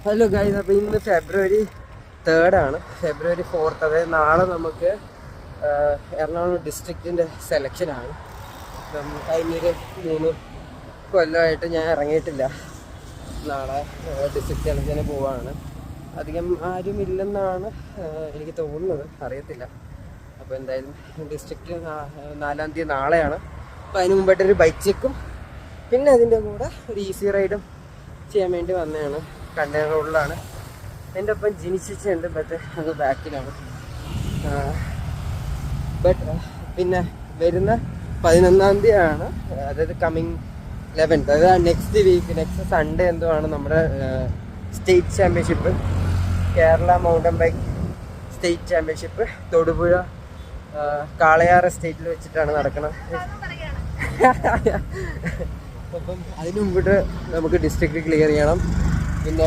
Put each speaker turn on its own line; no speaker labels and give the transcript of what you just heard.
Hello guys, അപ്പോൾ ഇന്ന് February 3rd ആണ്. February 4th, അതായത് നാളെ നമുക്ക് എറണാകുളം ഡിസ്ട്രിക്റ്റിൻ്റെ സെലക്ഷനാണ്. കഴിഞ്ഞൊരു 3 കൊല്ലമായിട്ട് ഞാൻ ഇറങ്ങിയിട്ടില്ല. നാളെ ഡിസ്ട്രിക്ട് സെലക്ഷന് പോവാണ്. അധികം ആരും ഇല്ലെന്നാണ് എനിക്ക് തോന്നുന്നത്, അറിയത്തില്ല. അപ്പോൾ എന്തായാലും ഡിസ്ട്രിക്റ്റ് 4-ാം തീയതി നാളെയാണ്. അപ്പോൾ അതിന് മുമ്പായിട്ടൊരു ബൈക്ക് ചെക്കും പിന്നെ അതിൻ്റെ കൂടെ ഒരു ഈസി റൈഡും ചെയ്യാൻ വേണ്ടി വന്നതാണ്. കണ്ടെയ്നർ റോഡിലാണ്. എൻ്റെ ഒപ്പം ജനിച്ചുണ്ട്, ബട്ട് അത് ബാക്കിലാണ്. ബട്ട് പിന്നെ വരുന്ന 11-ാം തീയതിയാണ്, അതായത് കമ്മിങ് 11th, അതായത് നെക്സ്റ്റ് വീക്ക്, നെക്സ്റ്റ് സൺഡേ എന്തോ ആണ് നമ്മുടെ state championship, Kerala mountain bike state championship Thodupuzha Kalayar എസ്റ്റേറ്റിൽ വെച്ചിട്ടാണ് നടക്കുന്നത്. അപ്പം അതിന് മുമ്പിട്ട് നമുക്ക് ഡിസ്ട്രിക്റ്റ് ക്ലിയർ ചെയ്യണം. പിന്നെ